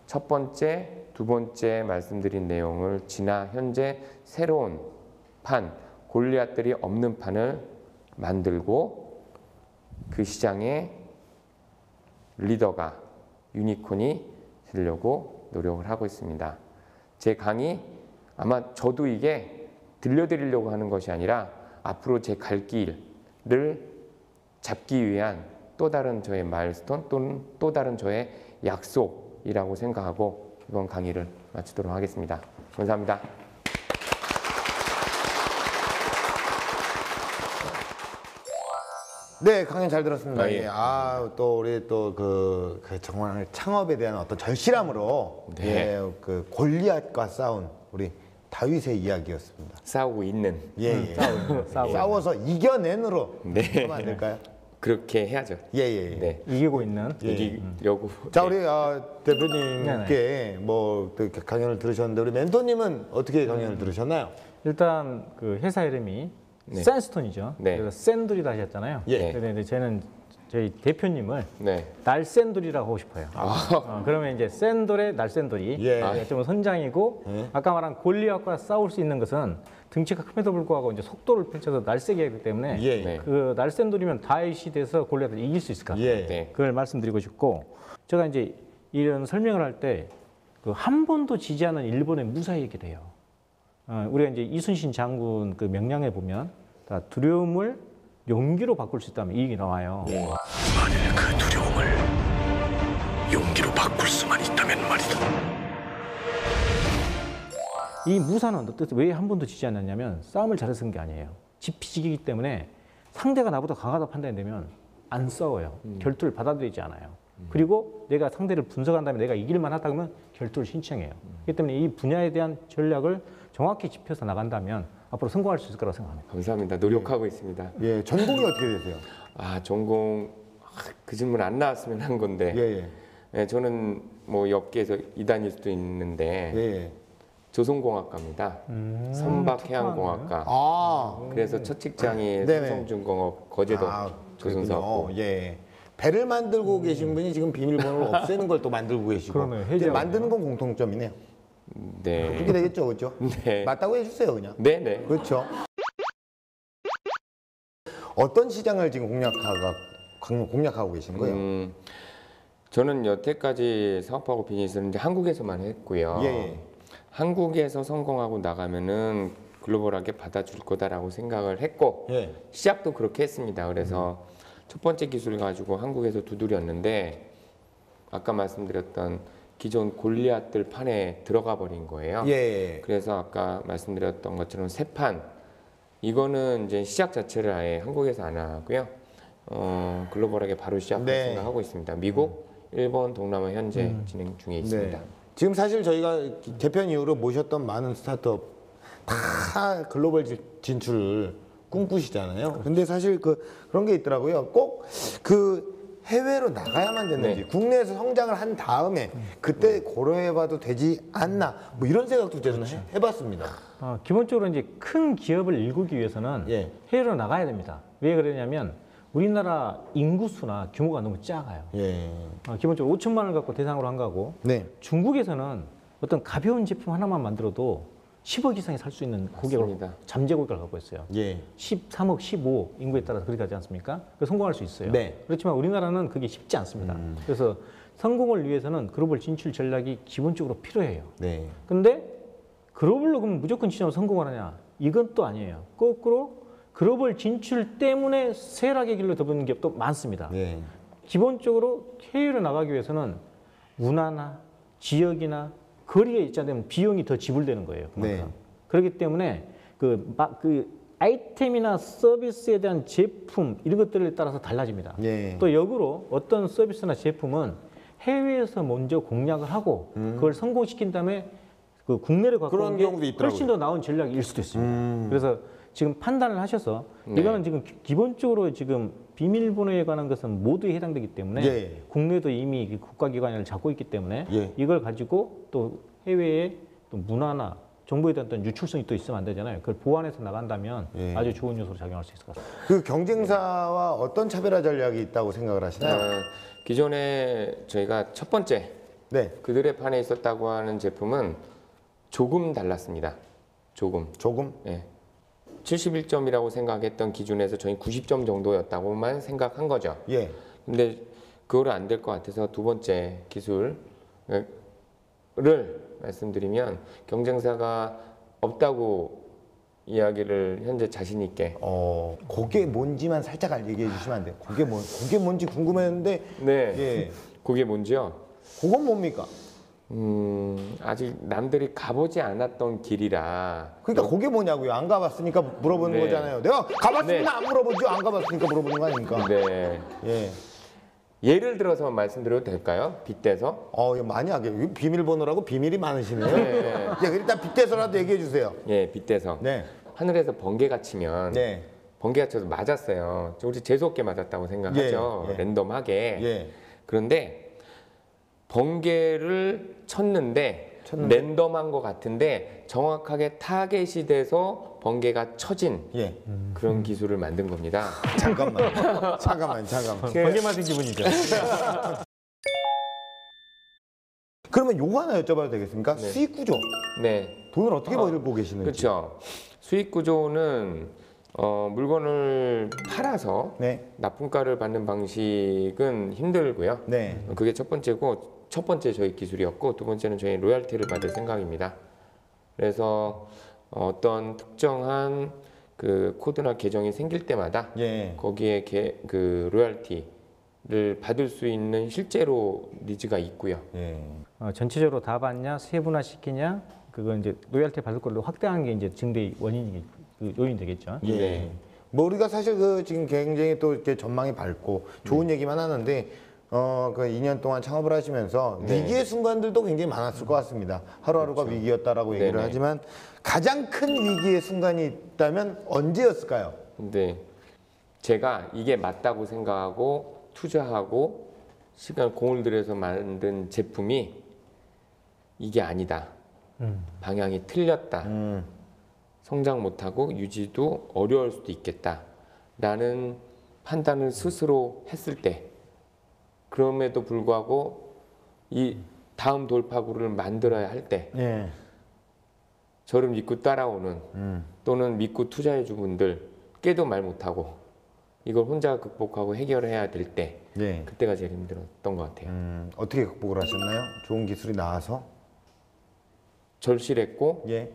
첫 번째, 두 번째 말씀드린 내용을 지나 현재 새로운 판, 골리앗들이 없는 판을 만들고 그 시장에 리더가, 유니콘이 되려고 노력을 하고 있습니다. 제 강의, 아마 저도 이게 들려드리려고 하는 것이 아니라 앞으로 제 갈 길을 잡기 위한 또 다른 저의 마일스톤 또는 또 다른 저의 약속이라고 생각하고 이번 강의를 마치도록 하겠습니다. 감사합니다. 네, 강연 잘 들었습니다. 아, 예. 또 우리 또 그 정말 창업에 대한 어떤 절실함으로 네. 그 골리앗과 싸운 우리 다윗의 이야기였습니다. 싸우고 있는. 예. 싸우고 싸워서 이겨낸으로 네. 하면 안 될까요? 그렇게 해야죠. 예. 네. 이기고 있는 이기려고. 자, 우리 대표님께 뭐 또 강연을 들으셨는데 우리 멘토님은 어떻게 강연을 들으셨나요? 일단 그 회사 이름이 네. 샌스톤이죠. 네. 그래서 샌돌이라 하셨잖아요. 예. 그런데 저는 저희 대표님을 네. 날샌돌이라고 하고 싶어요. 그러면 이제 샌돌의 날샌돌이 예. 좀 선장이고, 아까 말한 골리앗과 싸울 수 있는 것은 등치가 큼에도 불구하고 이제 속도를 펼쳐서 날쌔게 하기 때문에 예. 네. 그 날샌돌이면 다윗이 돼서 골리앗을 이길 수 있을 것 같아요. 예. 네. 그걸 말씀드리고 싶고, 제가 이제 이런 설명을 할 때 그 한 번도 지지 않은 일본의 무사히 얘기를 해요. 우리가 이제 이순신 장군 그 명량에 보면 다 두려움을 용기로 바꿀 수 있다면 이 얘기 나와요. 만일 그 두려움을 용기로 바꿀 수만 있다면 말이다. 이 무사는 어떻게 왜 한 번도 지지 않았냐면 싸움을 잘해서 그런 게 아니에요. 지피지기이기 때문에 상대가 나보다 강하다 판단되면 안 싸워요. 결투를 받아들이지 않아요. 그리고 내가 상대를 분석한 다음에 내가 이길만 하다 그러면 결투를 신청해요. 그렇기 때문에 이 분야에 대한 전략을 정확히 짚혀서 나간다면 앞으로 성공할 수 있을 거라고 생각합니다. 감사합니다. 노력하고 있습니다. 예, 전공이 어떻게 되세요? 전공 그 질문 안 나왔으면 한 건데. 네, 저는 뭐 업계에서 이단일 수도 있는데 조선공학과입니다. 선박해양공학과. 그래서 첫 직장이 삼성중공업 거제도 조선사업부. 예. 배를 만들고 계신 분이 지금 비밀번호를 없애는 걸 또 만들고 계시고. 그러네요. 이제 만드는 건 공통점이네요. 네. 그렇게 되겠죠, 그렇죠? 네. 맞다고 해주세요, 그냥. 네. 그렇죠. 어떤 시장을 지금 공략하고 계신 거예요? 저는 여태까지 사업하고 비즈니스는 이제 한국에서만 했고요. 한국에서 성공하고 나가면은 글로벌하게 받아줄 거다라고 생각을 했고 시작도 그렇게 했습니다. 그래서 첫 번째 기술을 가지고 한국에서 두드렸는데 아까 말씀드렸던 기존 골리앗들 판에 들어가 버린 거예요. 그래서 아까 말씀드렸던 것처럼 새 판, 이거는 이제 시작 자체를 아예 한국에서 안 하고요. 글로벌하게 바로 시작할 생각하고 있습니다. 미국, 일본, 동남아 현재 진행 중에 있습니다. 지금 사실 저희가 개편 이후로 모셨던 많은 스타트업 다 글로벌 진출을 꿈꾸시잖아요. 근데 사실 그런 게 있더라고요. 꼭 그 해외로 나가야만 됐는지 국내에서 성장을 한 다음에 그때 고려해봐도 되지 않나 뭐 이런 생각도 저는 해봤습니다. 기본적으로 이제 큰 기업을 일구기 위해서는 해외로 나가야 됩니다. 왜 그러냐면 우리나라 인구수나 규모가 너무 작아요. 기본적으로 5천만 원을 갖고 대상으로 한 거고 중국에서는 어떤 가벼운 제품 하나만 만들어도 10억 이상이 살 수 있는 고객을, 잠재 고객을 갖고 있어요. 13억, 15 인구에 따라서 그렇게 하지 않습니까? 성공할 수 있어요. 그렇지만 우리나라는 그게 쉽지 않습니다. 그래서 성공을 위해서는 글로벌 진출 전략이 기본적으로 필요해요. 근데 글로벌로 그러면 무조건 진출하면 성공을 하냐? 이건 또 아니에요. 거꾸로 글로벌 진출 때문에 쇠락의 길로 접은 기업도 많습니다. 기본적으로 해외로 나가기 위해서는 문화나 지역이나 거리에 있지 않으면 비용이 더 지불되는 거예요. 그렇기 때문에 그 아이템이나 서비스에 대한 제품 이런 것들에 따라서 달라집니다. 또 역으로 어떤 서비스나 제품은 해외에서 먼저 공략을 하고 그걸 성공시킨 다음에 그 국내로 갖고 온 게 훨씬 더 나은 전략일 수도 있습니다. 그래서 지금 판단을 하셔서 이거는 지금 기본적으로 지금 비밀번호에 관한 것은 모두에 해당되기 때문에 국내도 이미 국가기관을 잡고 있기 때문에 이걸 가지고 또 해외에 또 문화나 정보에 대한 어떤 유출성이 또 있으면 안 되잖아요. 그걸 보완해서 나간다면 예. 아주 좋은 요소로 작용할 수 있을 것 같습니다. 그 경쟁사와 어떤 차별화 전략이 있다고 생각을 하시나요? 기존에 저희가 첫 번째 네. 그들의 판에 있었다고 하는 제품은 조금 달랐습니다. 조금. 예. 71점이라고 생각했던 기준에서 저희 90점 정도였다고만 생각한 거죠. 예. 근데 그거는 안 될 것 같아서 두 번째 기술을 말씀드리면 경쟁사가 없다고 이야기를 현재 자신 있게. 그게 뭔지만 살짝 얘기해 주시면 안 돼요? 그게 뭔지 궁금했는데. 네. 예. 그게 뭔지요? 그건 뭡니까? 아직 남들이 가보지 않았던 길이라. 그러니까 그게 뭐냐고요? 안 가봤으니까 물어보는 네. 거잖아요. 내가 가봤으면 네. 안 물어보죠. 안 가봤으니까 물어보는 거 아닙니까? 네. 예. 예를 들어서 말씀드려도 될까요? 빗대서? 이거 많이 하게. 비밀번호라고 비밀이 많으시네요. 네. 예, 일단 빗대서라도 얘기해 주세요. 예, 빗대서. 네. 하늘에서 번개가 치면 네. 번개가 쳐서 맞았어요. 우리 재수없게 맞았다고 생각하죠. 예, 예. 랜덤하게. 예. 그런데 번개를 쳤는데 랜덤한 것 같은데 정확하게 타겟이 돼서 번개가 쳐진 예. 그런 기술을 만든 겁니다. 잠깐만. 번개 맞은 기분이죠. 그러면 요거 하나 여쭤봐도 되겠습니까? 네. 수익 구조. 네. 돈을 어떻게 벌고 계시는지. 그렇죠. 수익 구조는 물건을 팔아서 네. 납품가를 받는 방식은 힘들고요. 네. 그게 첫 번째고 첫 번째 저희 기술이었고 두 번째는 저희 로열티를 받을 생각입니다. 그래서 어떤 특정한 그 코드나 계정이 생길 때마다 예. 거기에 그 로열티를 받을 수 있는 실제로 니즈가 있고요. 예. 전체적으로 다 받냐, 세분화 시키냐, 그건 이제 로열티 받을 걸로 확대하는 게 이제 증대의 원인이 요인이 되겠죠. 예. 네. 뭐 우리가 사실 지금 굉장히 또 이렇게 전망이 밝고 좋은 얘기만 하는데 그 2년 동안 창업을 하시면서 네. 위기의 순간들도 굉장히 많았을 것 같습니다. 하루하루가 그렇죠. 위기였다라고 얘기를 네네. 하지만 가장 큰 위기의 순간이 있다면 언제였을까요? 근데 제가 이게 맞다고 생각하고 투자하고 시간 공을 들여서 만든 제품이 이게 아니다. 방향이 틀렸다. 성장 못하고 유지도 어려울 수도 있겠다라는 판단을 스스로 했을 때 그럼에도 불구하고 이 다음 돌파구를 만들어야 할 때 예. 저를 믿고 따라오는 또는 믿고 투자해준 분들 깨도 말 못하고 이걸 혼자 극복하고 해결해야 될 때 네. 그때가 제일 힘들었던 것 같아요. 어떻게 극복을 하셨나요? 좋은 기술이 나와서? 절실했고 예.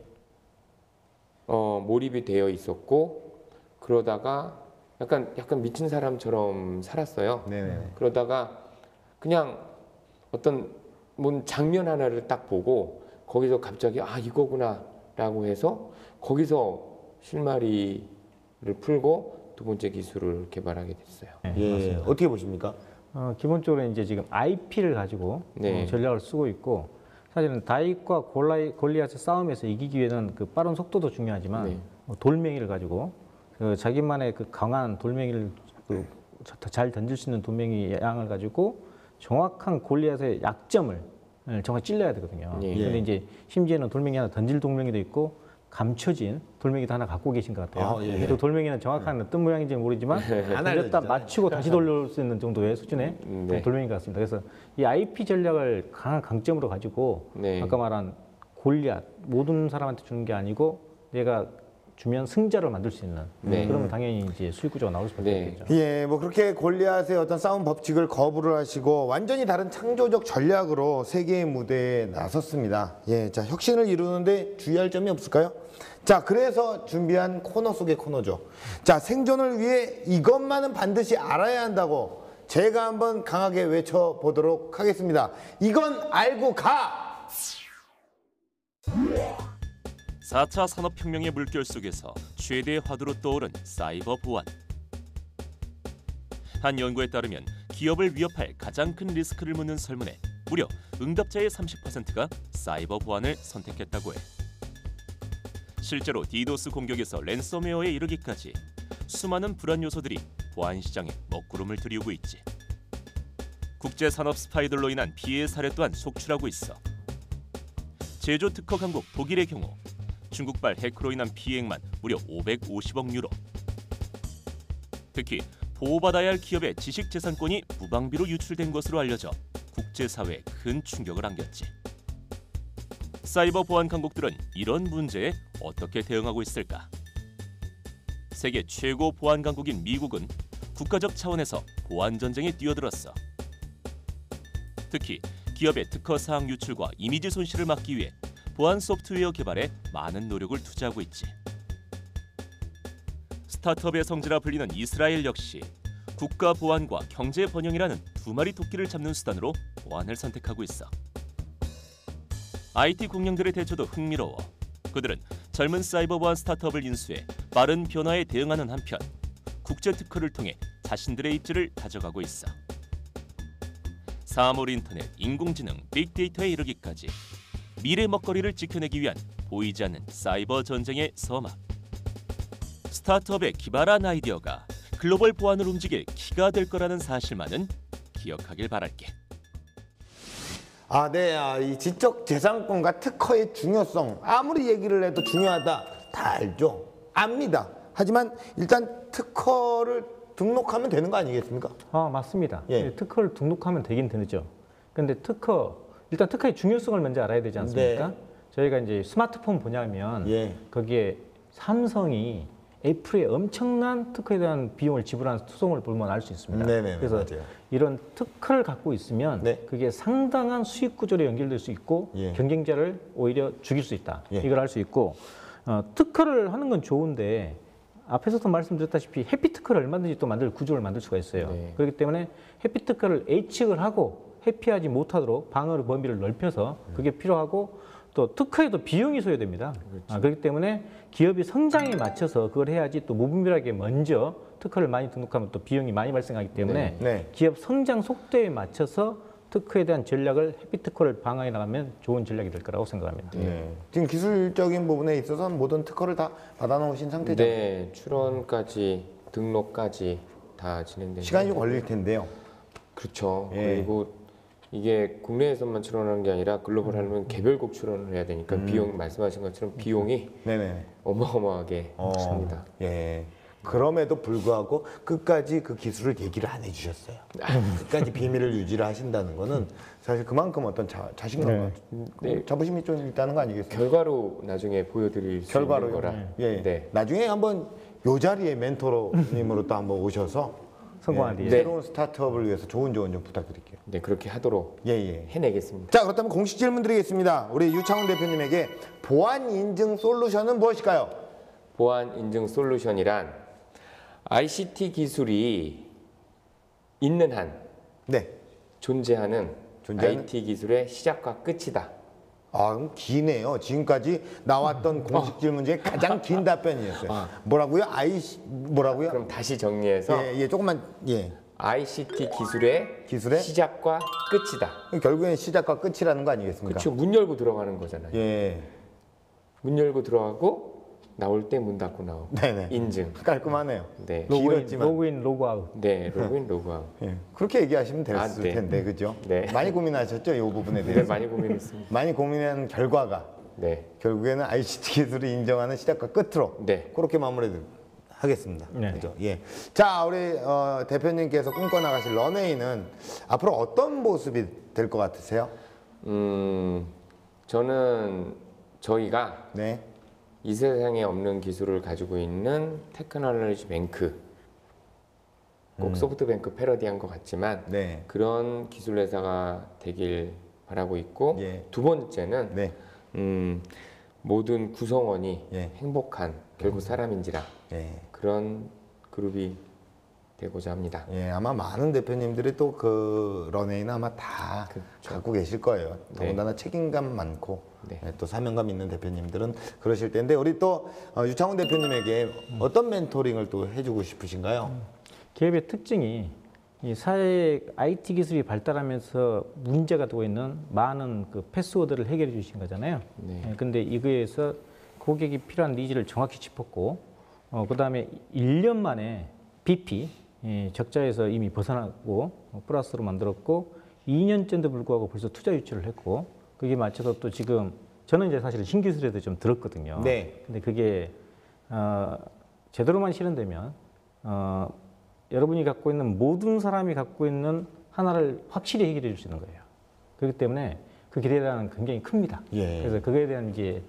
몰입이 되어 있었고 그러다가 약간 미친 사람처럼 살았어요. 네네. 그러다가 그냥 어떤 뭔 장면 하나를 딱 보고 거기서 갑자기 이거구나라고 해서 거기서 실마리를 풀고 두 번째 기술을 개발하게 됐어요. 예. 어떻게 보십니까? 기본적으로 이제 지금 IP를 가지고 네. 전략을 쓰고 있고 사실은 다윗과 골리앗의 싸움에서 이기기 위해서는 그 빠른 속도도 중요하지만 네. 돌멩이를 가지고 자기만의 그 강한 돌멩이를 잘 던질 수 있는 돌멩이 양을 가지고 정확한 골리앗의 약점을 정확히 찔러야 되거든요. 예. 그런데 이제 심지어는 돌멩이 하나 던질 돌멩이도 있고 감춰진 돌멩이도 하나 갖고 계신 것 같아요. 예. 또 돌멩이는 정확한 어떤 모양인지 모르지만 던졌다 맞추고 다시 돌릴 수 있는 정도의 수준의 네. 돌멩이 같습니다. 그래서 이 IP 전략을 강한 강점으로 가지고 네. 아까 말한 골리앗 모든 사람한테 주는 게 아니고 내가 주면 승자를 만들 수 있는 네. 그러면 당연히 이제 수익 구조가 나올 수밖에 네. 없겠죠. 예, 뭐 그렇게 골리앗의 어떤 싸움 법칙을 거부를 하시고 완전히 다른 창조적 전략으로 세계의 무대에 나섰습니다. 예, 자, 혁신을 이루는데 주의할 점이 없을까요? 자, 그래서 준비한 코너 속의 코너죠. 자, 생존을 위해 이것만은 반드시 알아야 한다고 제가 한번 강하게 외쳐보도록 하겠습니다. 이건 알고 가! 4차 산업혁명의 물결 속에서 최대의 화두로 떠오른 사이버 보안. 한 연구에 따르면 기업을 위협할 가장 큰 리스크를 묻는 설문에 무려 응답자의 30%가 사이버 보안을 선택했다고 해. 실제로 디도스 공격에서 랜섬웨어에 이르기까지 수많은 불안 요소들이 보안 시장에 먹구름을 들이우고 있지. 국제 산업 스파이들로 인한 피해 사례 또한 속출하고 있어. 제조 특허 강국 독일의 경우 중국발 해커로 인한 피해액만 무려 550억 유로. 특히 보호받아야 할 기업의 지식재산권이 무방비로 유출된 것으로 알려져 국제사회에 큰 충격을 안겼지. 사이버 보안 강국들은 이런 문제에 어떻게 대응하고 있을까? 세계 최고 보안 강국인 미국은 국가적 차원에서 보안 전쟁에 뛰어들었어. 특히 기업의 특허 사항 유출과 이미지 손실을 막기 위해 보안 소프트웨어 개발에 많은 노력을 투자하고 있지. 스타트업의 성지라 불리는 이스라엘 역시 국가 보안과 경제 번영이라는 두 마리 토끼를 잡는 수단으로 보안을 선택하고 있어. IT 공룡들의 대처도 흥미로워. 그들은 젊은 사이버 보안 스타트업을 인수해 빠른 변화에 대응하는 한편 국제 특허를 통해 자신들의 입지를 다져가고 있어. 사물 인터넷, 인공지능, 빅데이터에 이르기까지 미래 먹거리를 지켜내기 위한 보이지 않는 사이버 전쟁의 서막. 스타트업의 기발한 아이디어가 글로벌 보안을 움직일 키가 될 거라는 사실만은 기억하길 바랄게. 이 지적재산권과 특허의 중요성 아무리 얘기를 해도 중요하다 다 알죠. 압니다. 하지만 일단 특허를 등록하면 되는 거 아니겠습니까? 맞습니다. 예. 특허를 등록하면 되긴 되죠. 그런데 일단 특허의 중요성을 먼저 알아야 되지 않습니까? 네. 저희가 이제 스마트폰 보냐면 거기에 삼성이 애플에 엄청난 특허에 대한 비용을 지불한 소송을 보면 알 수 있습니다. 네네, 그래서 맞아요. 이런 특허를 갖고 있으면 그게 상당한 수익 구조로 연결될 수 있고 경쟁자를 오히려 죽일 수 있다. 이걸 알 수 있고 특허를 하는 건 좋은데 앞에서도 말씀드렸다시피 해피 특허를 얼마든지 또 구조를 만들 수가 있어요. 그렇기 때문에 해피 특허를 예측을 하고 회피하지 못하도록 방어 범위를 넓혀서 그게 필요하고 또 특허에도 비용이 소요됩니다. 그렇기 때문에 기업이 성장에 맞춰서 그걸 해야지 또 무분별하게 먼저 특허를 많이 등록하면 또 비용이 많이 발생하기 때문에 기업 성장 속도에 맞춰서 특허에 대한 전략을 해피 특허를 방어해 나가면 좋은 전략이 될 거라고 생각합니다. 지금 기술적인 부분에 있어서 모든 특허를 다 받아놓으신 상태죠? 네, 출원까지 등록까지 다 진행됩니다. 시간이 좀 걸릴 텐데요. 그렇죠. 그리고 이게 국내에서만 출원하는 게 아니라 글로벌 하려면 개별국 출원을 해야 되니까 비용 말씀하신 것처럼 비용이 어마어마하게 듭니다. 그럼에도 불구하고 끝까지 그 기술을 얘기를 안 해주셨어요. 끝까지 비밀을 유지를 하신다는 거는 사실 그만큼 어떤 자신감, 자부심이 좀 있다는 거 아니겠습니까? 결과로 나중에 보여드릴 수 있는 거라. 나중에 한번 요 자리에 멘토님으로 또 한번 오셔서 성공하기 새로운 스타트업을 위해서 좋은 조언 좀 부탁드릴게요. 네, 그렇게 하도록 해내겠습니다. 자, 그렇다면 공식 질문 드리겠습니다. 우리 유창훈 대표님에게 보안 인증 솔루션은 무엇일까요? 보안 인증 솔루션이란 ICT 기술이 있는 한 존재하는 IT 기술의 시작과 끝이다. 그럼 기네요. 지금까지 나왔던 공식 질문 중에 가장 긴 답변이었어요. 뭐라고요? 뭐라고요? 그럼 다시 정리해서 조금만 ICT 기술의 시작과 끝이다. 결국엔 시작과 끝이라는 거 아니겠습니까? 그렇죠. 문 열고 들어가는 거잖아요. 문 열고 들어가고 나올 때 문 닫고 나오고. 인증. 깔끔하네요. 로그인, 로그아웃. 네, 로그인, 로그아웃. 그렇게 얘기하시면 됐을 텐데, 그죠? 많이 고민하셨죠? 이 부분에 대해서. 네, 많이 고민했습니다. 많이 고민한 결과가 결국에는 ICT 기술이 인정하는 시작과 끝으로 그렇게 마무리하겠습니다. 그죠? 자, 우리 대표님께서 꿈꿔나가실 런웨이는 앞으로 어떤 모습이 될 것 같으세요? 저는 저희가 이 세상에 없는 기술을 가지고 있는 테크놀로지 뱅크, 꼭 소프트뱅크 패러디한 것 같지만 그런 기술 회사가 되길 바라고 있고 두 번째는 모든 구성원이 행복한 결국 사람인지라 그런 그룹이 되고자 합니다. 아마 많은 대표님들이 또 그 런웨이는 아마 다 갖고 계실 거예요. 더군다나 책임감 많고 또 사명감 있는 대표님들은 그러실 텐데 우리 또 유창훈 대표님에게 어떤 멘토링을 또 해주고 싶으신가요? 기업의 특징이 이 사회에 IT 기술이 발달하면서 문제가 되고 있는 많은 그 패스워드를 해결해 주신 거잖아요. 근데 이거에서 고객이 필요한 니즈를 정확히 짚었고 그다음에 1년 만에 BP 적자에서 이미 벗어나고 플러스로 만들었고 2년째인데 불구하고 벌써 투자 유치를 했고 그게 맞춰서 또 지금 저는 이제 사실은 신기술에도 좀 들었거든요. 네. 근데 그게 제대로만 실현되면 여러분이 갖고 있는 모든 사람이 갖고 있는 하나를 확실히 해결해 줄 수 있는 거예요. 그렇기 때문에 그 기대는 굉장히 큽니다. 예. 그래서 그거에 대한 이제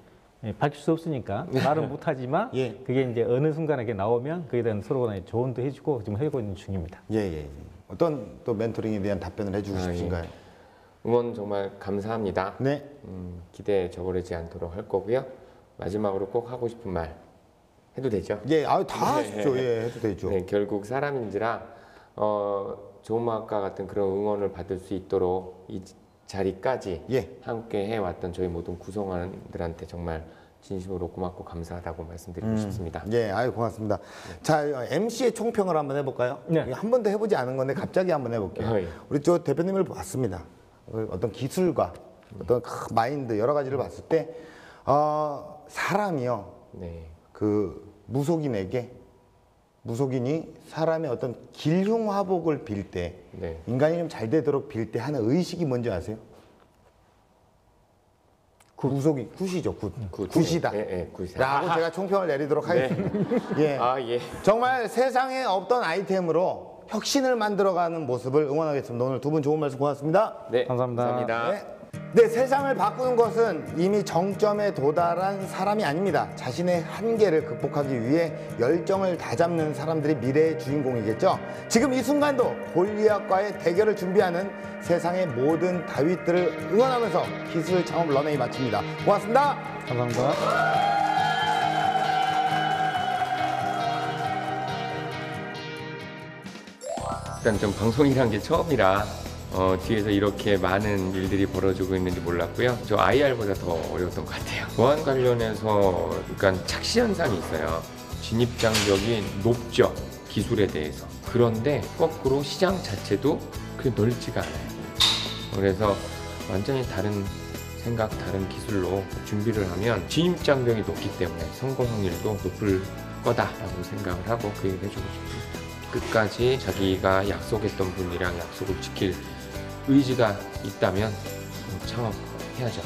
밝힐 수 없으니까 말은 못하지만 예. 그게 이제 어느 순간에 그게 나오면 그에 대한 서로 간에 조언도 해주고 지금 하고 있는 중입니다. 예. 어떤 또 멘토링에 대한 답변을 해주고 싶으신가요? 예. 응원 정말 감사합니다. 네. 기대에 저버리지 않도록 할 거고요. 마지막으로 꼭 하고 싶은 말 해도 되죠? 예, 다 하시죠. 예, 해도 되죠. 네, 결국 사람인지라 조음악과 같은 그런 응원을 받을 수 있도록 이 자리까지 함께 해왔던 저희 모든 구성원들한테 정말 진심으로 고맙고 감사하다고 말씀드리고 싶습니다. 예, 고맙습니다. 자, MC의 총평을 한번 해볼까요? 네. 한 번도 해보지 않은 건데 갑자기 한번 해볼게요. 예. 우리 저 대표님을 봤습니다. 어떤 기술과 어떤 마인드 여러 가지를 봤을 때 사람이요. 네. 그 무속인이 사람의 어떤 길흉화복을 빌 때, 네. 인간이 좀 잘 되도록 빌 때 하는 의식이 뭔지 아세요? 무속이 굿이죠, 굿이다. 네, 굿이다. 라고 제가 총평을 내리도록 하겠습니다. 예. 예. 정말 세상에 없던 아이템으로 혁신을 만들어가는 모습을 응원하겠습니다. 오늘 두 분 좋은 말씀 고맙습니다. 네, 감사합니다. 네, 세상을 바꾸는 것은 이미 정점에 도달한 사람이 아닙니다. 자신의 한계를 극복하기 위해 열정을 다잡는 사람들이 미래의 주인공이겠죠. 지금 이 순간도 골리앗과의 대결을 준비하는 세상의 모든 다윗들을 응원하면서 기술 창업 런웨이 마칩니다. 고맙습니다. 감사합니다. 일단 좀 방송이란 게 처음이라 뒤에서 이렇게 많은 일들이 벌어지고 있는지 몰랐고요. 저 IR보다 더 어려웠던 것 같아요. 보안 관련해서 그러니까 착시 현상이 있어요. 진입 장벽이 높죠. 기술에 대해서. 그런데 거꾸로 시장 자체도 그렇게 넓지가 않아요. 그래서 완전히 다른 생각, 다른 기술로 준비를 하면 진입 장벽이 높기 때문에 성공 확률도 높을 거다라고 생각을 하고 그 얘기를 해주고 싶습니다. 끝까지 자기가 약속했던 분이랑 약속을 지킬 의지가 있다면 창업해야죠.